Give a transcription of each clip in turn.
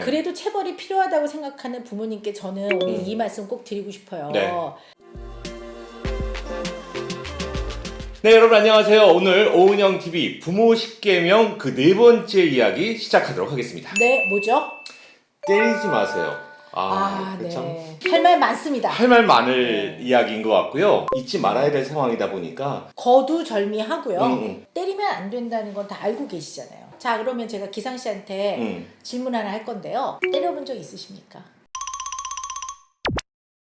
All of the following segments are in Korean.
그래도 체벌이 필요하다고 생각하는 부모님께 저는 오늘 이 말씀 꼭 드리고 싶어요. 네. 네, 여러분 안녕하세요. 오늘 오은영TV 부모 10계명 그 네 번째 이야기 시작하도록 하겠습니다. 네, 뭐죠? 때리지 마세요. 네. 참 할 말 많습니다. 할 말 많을 이야기인 것 같고요. 잊지 말아야 될 상황이다 보니까 거두절미하고요. 때리면 안 된다는 건 다 알고 계시잖아요. 자, 그러면 제가 기상 씨한테 질문 하나 할 건데요. 때려본 적 있으십니까?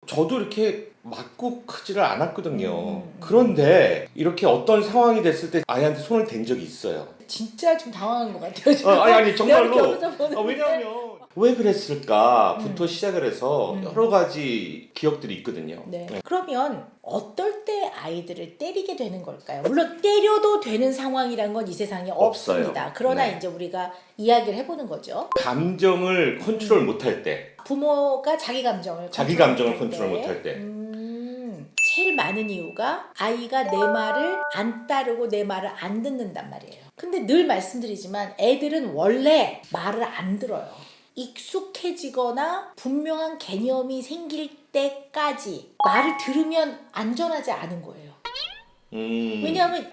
저도 이렇게 맞고 크지를 않았거든요. 그런데 이렇게 어떤 상황이 됐을 때 아이한테 손을 댄 적이 있어요. 진짜 좀 당황한 것 같아요. 지금. 아니 정말로. 내가 이렇게 옆에서 보는데. 왜냐하면 왜 그랬을까부터 시작을 해서 여러 가지 기억들이 있거든요. 네. 그러면 어떨 때 아이들을 때리게 되는 걸까요? 물론 때려도 되는 상황이란 건 이 세상에 없어요. 없습니다. 그러나 네. 이제 우리가 이야기를 해보는 거죠. 감정을 컨트롤 못할 때, 부모가 자기 감정을 컨트롤 못할 때. 제일 많은 이유가 아이가 내 말을 안 따르고 내 말을 안 듣는단 말이에요. 근데 늘 말씀드리지만 애들은 원래 말을 안 들어요. 익숙해지거나 분명한 개념이 생길 때까지 말을 들으면 안전하지 않은 거예요. 왜냐하면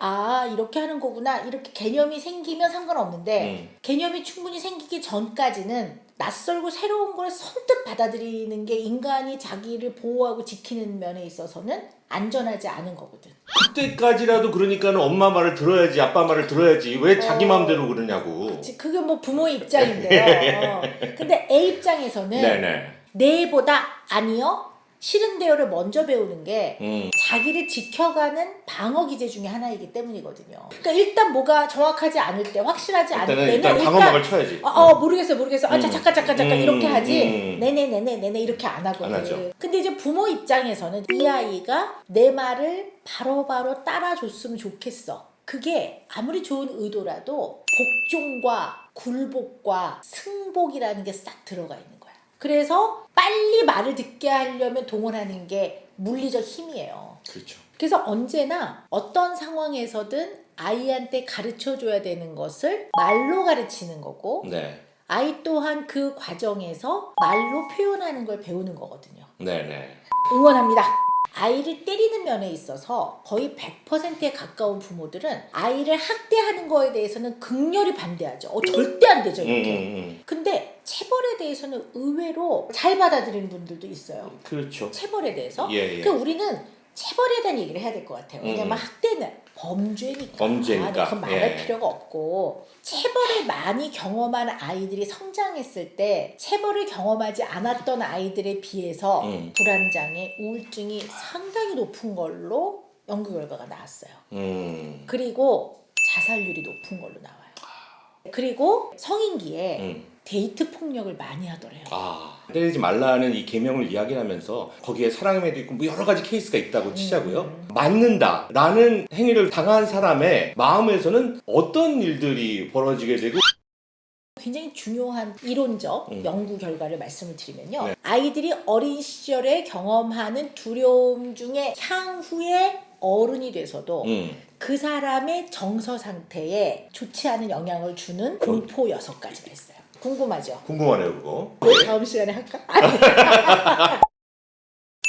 이렇게 하는 거구나 이렇게 개념이 생기면 상관없는데 개념이 충분히 생기기 전까지는 낯설고 새로운 걸 선뜻 받아들이는 게 인간이 자기를 보호하고 지키는 면에 있어서는 안전하지 않은 거거든. 그때까지라도 그러니까는 엄마 말을 들어야지, 아빠 말을 들어야지. 왜 자기 마음대로 그러냐고. 그게 뭐 부모의 입장인데요. 근데 애 입장에서는 네네. 네보다 아니요, 싫은데요를 먼저 배우는 게 자기를 지켜가는 방어 기제 중에 하나이기 때문이거든요. 그러니까 일단 뭐가 정확하지 않을 때, 확실하지 않을 때는 일단 방어막을 쳐야지. 모르겠어. 잠깐 이렇게 하지. 네네 이렇게 안 안 하거든. 하죠. 근데 이제 부모 입장에서는 이 아이가 내 말을 바로바로 따라줬으면 좋겠어. 그게 아무리 좋은 의도라도 복종과 굴복과 승복이라는 게 싹 들어가 있는 거야. 그래서 빨리 말을 듣게 하려면 동원하는 게 물리적 힘이에요. 그렇죠. 그래서 언제나 어떤 상황에서든 아이한테 가르쳐줘야 되는 것을 말로 가르치는 거고, 네. 아이 또한 그 과정에서 말로 표현하는 걸 배우는 거거든요. 네네. 응원합니다. 아이를 때리는 면에 있어서 거의 100%에 가까운 부모들은 아이를 학대하는 거에 대해서는 극렬히 반대하죠. 절대 안 되죠, 이렇게. 근데 체벌에 대해서는 의외로 잘 받아들이는 분들도 있어요. 그렇죠. 체벌에 대해서. 예. 그러니까 우리는 체벌에 대한 얘기를 해야 될 것 같아요. 왜냐면 학대는 범죄니까. 그건 말할 필요가 없고, 체벌을 많이 경험한 아이들이 성장했을 때 체벌을 경험하지 않았던 아이들에 비해서 불안장애, 우울증이 상당히 높은 걸로 연구 결과가 나왔어요. 그리고 자살률이 높은 걸로 나와요. 그리고 성인기에 데이트 폭력을 많이 하더래요. 때리지 말라는 이 계명을 이야기하면서 거기에 사랑의 매도 있고 뭐 여러 가지 케이스가 있다고 치자고요. 맞는다라는 행위를 당한 사람의 마음에서는 어떤 일들이 벌어지게 되고, 굉장히 중요한 이론적 연구 결과를 말씀을 드리면요. 네. 아이들이 어린 시절에 경험하는 두려움 중에 향후에 어른이 돼서도 그 사람의 정서 상태에 좋지 않은 영향을 주는 공포 6가지가 있어요. 궁금하죠? 궁금하네요 그거. 다음 시간에 할까?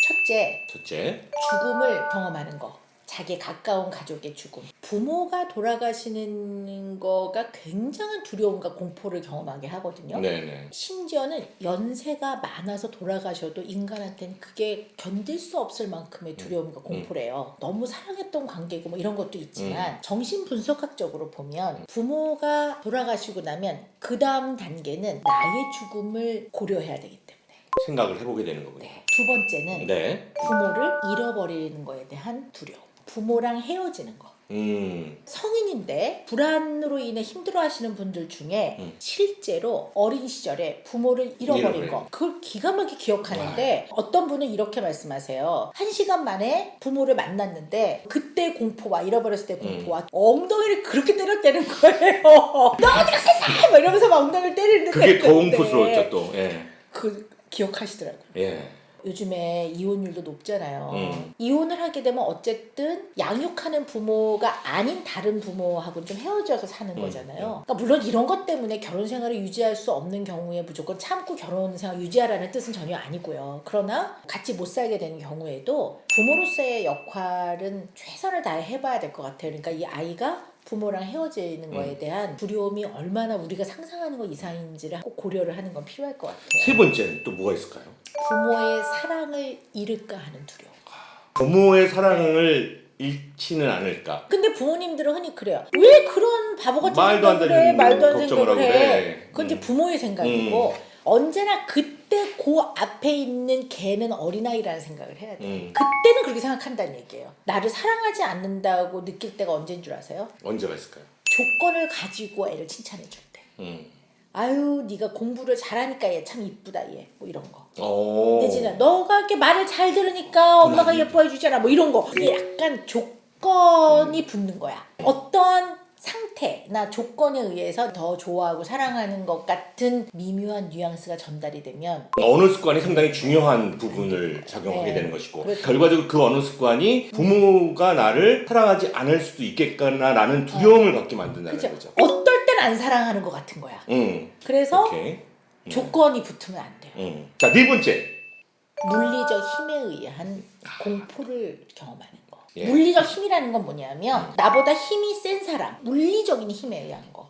첫째, 죽음을 경험하는 거. 자기 가까운 가족의 죽음. 부모가 돌아가시는 거가 굉장한 두려움과 공포를 경험하게 하거든요. 네네. 심지어는 연세가 많아서 돌아가셔도 인간한테는 그게 견딜 수 없을 만큼의 두려움과 공포래요. 너무 사랑했던 관계고 뭐 이런 것도 있지만 정신분석학적으로 보면 부모가 돌아가시고 나면 그 다음 단계는 나의 죽음을 고려해야 되기 때문에 생각을 해보게 되는 거군요. 두 번째는 부모를 잃어버리는 거에 대한 두려움. 부모랑 헤어지는 거. 성인인데 불안으로 인해 힘들어하시는 분들 중에 실제로 어린 시절에 부모를 잃어버린 거, 그걸 기가 막히게 기억하는데, 어떤 분은 이렇게 말씀하세요. 1시간 만에 부모를 만났는데 그때 공포와 잃어버렸을 때 공포와 엉덩이를 그렇게 때렸다는 거예요. 너 어디 갔어? 막 이러면서 막 엉덩이를 때리는데 그게 더 공포스러웠죠 또. 그 기억하시더라고요. 예. 요즘에 이혼율도 높잖아요. 이혼을 하게 되면 어쨌든 양육하는 부모가 아닌 다른 부모하고는 좀 헤어져서 사는 거잖아요. 그러니까 물론 이런 것 때문에 결혼 생활을 유지할 수 없는 경우에 무조건 참고 결혼 생활 유지하라는 뜻은 전혀 아니고요. 그러나 같이 못 살게 되는 경우에도 부모로서의 역할은 최선을 다해 해봐야 될 것 같아요. 그러니까 이 아이가 부모랑 헤어지는 거에 대한 두려움이 얼마나 우리가 상상하는 것 이상인지를 꼭 고려를 하는 건 필요할 것 같아요. 세 번째는 또 뭐가 있을까요? 부모의 사랑을 잃을까 하는 두려움. 부모의 사랑을 잃지는 않을까? 근데 부모님들은 흔히 그래요. 왜 그런 바보 같은 말도 안 생각을 해? 되는 말도 안 걱정을 생각을 하고 해. 그래. 그건 이제 부모의 생각이고 언제나 그때 그 앞에 있는 걔는 어린아이라는 생각을 해야 돼요. 그때는 그렇게 생각한다는 얘기예요. 나를 사랑하지 않는다고 느낄 때가 언제인 줄 아세요? 언제가 있을까요? 조건을 가지고 애를 칭찬해 줄 때. 아유 네가 공부를 잘하니까 얘 참 이쁘다 얘 뭐 이런 거. 내지는 너가 이렇게 말을 잘 들으니까 엄마가 예뻐해 주잖아 뭐 이런 거. 이게 약간 조건이 붙는 거야. 어떤 상태나 조건에 의해서 더 좋아하고 사랑하는 것 같은 미묘한 뉘앙스가 전달이 되면 언어 습관이 상당히 중요한 부분을 작용하게 네. 되는 것이고 그렇죠. 결과적으로 그 언어 습관이 부모가 나를 사랑하지 않을 수도 있겠구나라는 두려움을 갖게 만든다는 그죠? 거죠. 어떨 땐 안 사랑하는 것 같은 거야. 그래서 오케이. 조건이 붙으면 안 돼요. 자, 네 번째. 물리적 힘에 의한 공포를 경험하는 거. 예. 물리적 힘이라는 건 뭐냐면 나보다 힘이 센 사람, 물리적인 힘에 의한 거.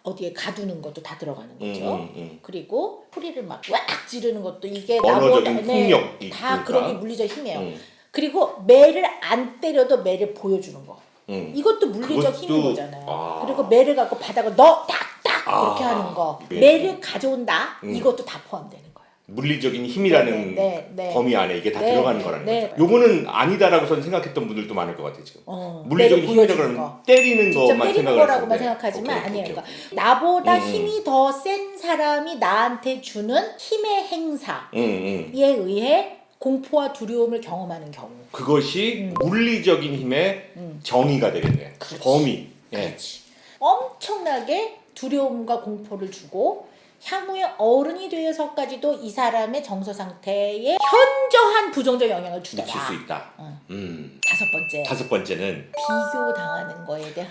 어디에 가두는 것도 다 들어가는 거죠. 그리고 소리를 막 왁 지르는 것도 이게 언어적인 나보다 폭력이 다 그러니까. 그런 게 물리적 힘이에요. 그리고 매를 안 때려도 매를 보여주는 거. 이것도 물리적 힘인 거잖아요. 그리고 매를 갖고 바닥을 너 딱딱 이렇게 하는 거. 매를 가져온다. 이것도 다 포함되는 거예요. 물리적인 힘이라는 네. 범위 안에 이게 다 네, 들어가는 네, 거라는 네. 거죠. 요거는 아니다라고선 생각했던 분들도 많을 것 같아요 지금. 물리적인 매를 힘이라고 보여주는 그러면 거. 때리는 직접 것만 때리는 생각을 거라고만 했을 때. 생각하지만 오케이, 아니에요. 오케이. 그러니까 나보다 힘이 더 센 사람이 나한테 주는 힘의 행사에 의해 공포와 두려움을 경험하는 경우. 그것이 물리적인 힘의 정의가 되겠네요. 그렇지. 범위. 예. 그렇지. 엄청나게 두려움과 공포를 주고 향후에 어른이 되어서까지도 이 사람의 정서 상태에 현저한 부정적 영향을 주더라. 미칠 수 있다. 다섯 번째. 다섯 번째는 비교당하는 거에 대한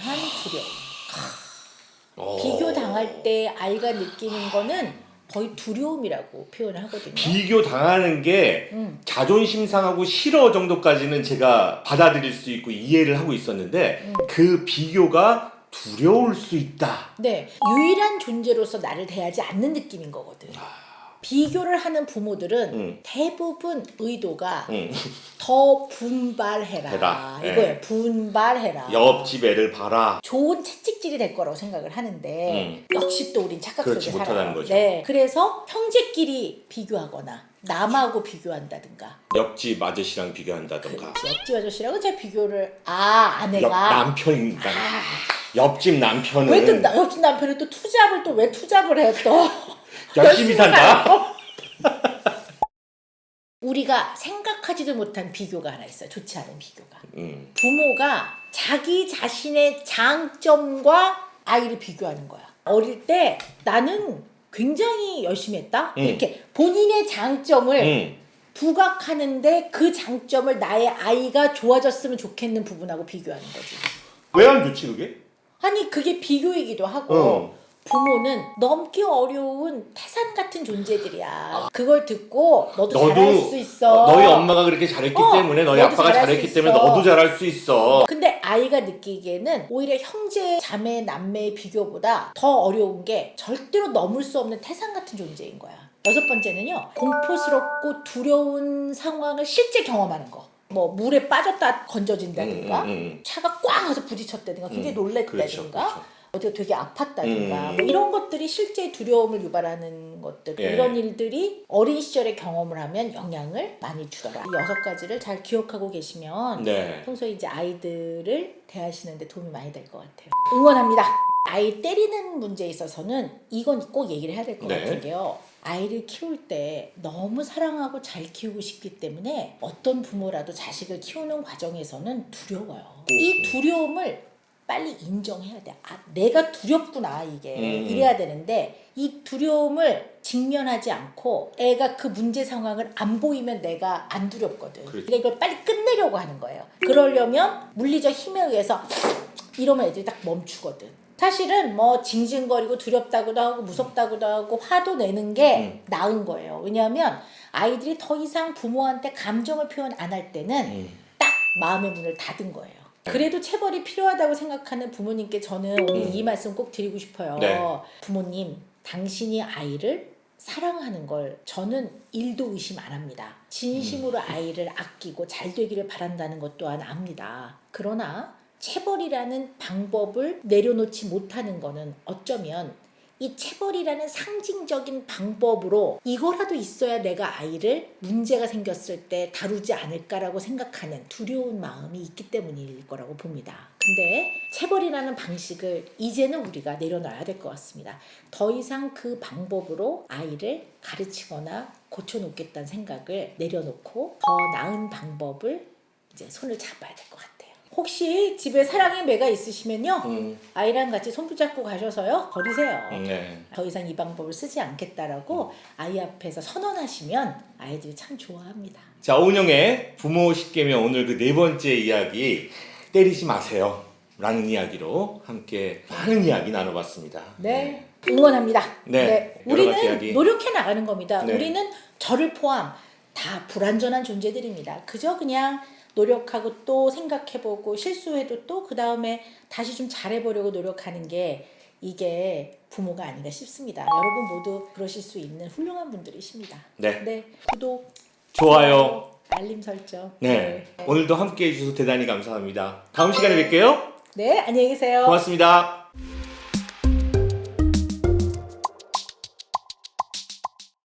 두려움. 비교당할 때 아이가 느끼는 거는 거의 두려움이라고 표현을 하거든요. 비교 당하는 게 자존심 상하고 싫어 정도까지는 제가 받아들일 수 있고 이해를 하고 있었는데 그 비교가 두려울 수 있다. 네, 유일한 존재로서 나를 대하지 않는 느낌인 거거든. 비교를 하는 부모들은 대부분 의도가 더 분발해라 해라. 이거예요. 예. 분발해라. 옆집 애를 봐라. 좋은 채찍질이 될 거라고 생각을 하는데 역시 또 우린 착각 속에 그렇지 살아요. 못하다는 거죠. 네, 그래서 형제끼리 비교하거나 남하고 비교한다든가 옆집 아저씨랑 비교한다던가. 옆집 아저씨랑은 제 비교를 아내가 남편이랑 옆집 남편은 왜 또 옆집 남편은 또 투잡을 또 왜 투잡을 해 또 열심히 산다. 우리가 생각하지도 못한 비교가 하나 있어요. 좋지 않은 비교가. 부모가 자기 자신의 장점과 아이를 비교하는 거야. 어릴 때 나는 굉장히 열심히 했다. 이렇게 본인의 장점을 부각하는데 그 장점을 나의 아이가 좋아졌으면 좋겠는 부분하고 비교하는 거지. 왜 안 좋지 그게? 아니 그게 비교이기도 하고 부모는 넘기 어려운 태산 같은 존재들이야. 그걸 듣고 너도 잘할 수 있어. 너희 엄마가 그렇게 잘했기 때문에 너희 너도 아빠가 잘할 잘했기 수 때문에 있어. 너도 잘할 수 있어. 근데 아이가 느끼기에는 오히려 형제, 자매, 남매의 비교보다 더 어려운 게 절대로 넘을 수 없는 태산 같은 존재인 거야. 여섯 번째는요. 공포스럽고 두려운 상황을 실제 경험하는 거. 뭐 물에 빠졌다 건져진다든가 차가 꽉 와서 부딪혔다든가 굉장히 놀랬다든가 그렇죠. 어디가 되게 아팠다든가 뭐 이런 것들이 실제 두려움을 유발하는 것들 예. 이런 일들이 어린 시절에 경험을 하면 영향을 많이 주더라. 이 여섯 가지를 잘 기억하고 계시면 네. 평소에 이제 아이들을 대하시는데 도움이 많이 될 것 같아요. 응원합니다. 아이 때리는 문제에 있어서는 이건 꼭 얘기를 해야 될 것 네. 같은 게요. 아이를 키울 때 너무 사랑하고 잘 키우고 싶기 때문에 어떤 부모라도 자식을 키우는 과정에서는 두려워요. 이 두려움을 빨리 인정해야 돼. 아, 내가 두렵구나 이게. 이래야 되는데 이 두려움을 직면하지 않고 애가 그 문제 상황을 안 보이면 내가 안 두렵거든. 그렇지. 그러니까 이걸 빨리 끝내려고 하는 거예요. 그러려면 물리적 힘에 의해서 이러면 애들이 딱 멈추거든. 사실은 뭐 징징거리고 두렵다고도 하고 무섭다고도 하고 화도 내는 게 나은 거예요. 왜냐하면 아이들이 더 이상 부모한테 감정을 표현 안 할 때는 딱 마음의 문을 닫은 거예요. 그래도 체벌이 필요하다고 생각하는 부모님께 저는 오늘 이 말씀 꼭 드리고 싶어요. 네. 부모님, 당신이 아이를 사랑하는 걸 저는 1도 의심 안 합니다. 진심으로 아이를 아끼고 잘 되기를 바란다는 것 또한 압니다. 그러나 체벌이라는 방법을 내려놓지 못하는 거는 어쩌면 이 체벌이라는 상징적인 방법으로 이거라도 있어야 내가 아이를 문제가 생겼을 때 다루지 않을까라고 생각하는 두려운 마음이 있기 때문일 거라고 봅니다. 근데 체벌이라는 방식을 이제는 우리가 내려놔야 될 것 같습니다. 더 이상 그 방법으로 아이를 가르치거나 고쳐놓겠다는 생각을 내려놓고 더 나은 방법을 이제 손을 잡아야 될 것 같아요. 혹시 집에 사랑의 매가 있으시면요, 아이랑 같이 손 붙잡고 가셔서요 버리세요. 네. 더 이상 이 방법을 쓰지 않겠다라고 아이 앞에서 선언하시면 아이들이 참 좋아합니다. 자, 오은영의 부모 10계명 오늘 그 네 번째 이야기 때리지 마세요 라는 이야기로 함께 많은 이야기 나눠봤습니다. 네, 응원합니다. 네, 여러 가지 우리는 이야기. 노력해 나가는 겁니다. 네. 우리는 저를 포함 다 불완전한 존재들입니다. 그저 그냥 노력하고 또 생각해보고 실수해도 또 그 다음에 다시 좀 잘해보려고 노력하는 게 이게 부모가 아닌가 싶습니다. 여러분 모두 그러실 수 있는 훌륭한 분들이십니다. 네. 구독, 좋아요. 알림 설정. 네. 오늘도 함께 해주셔서 대단히 감사합니다. 다음 시간에 뵐게요. 네, 안녕히 계세요. 고맙습니다.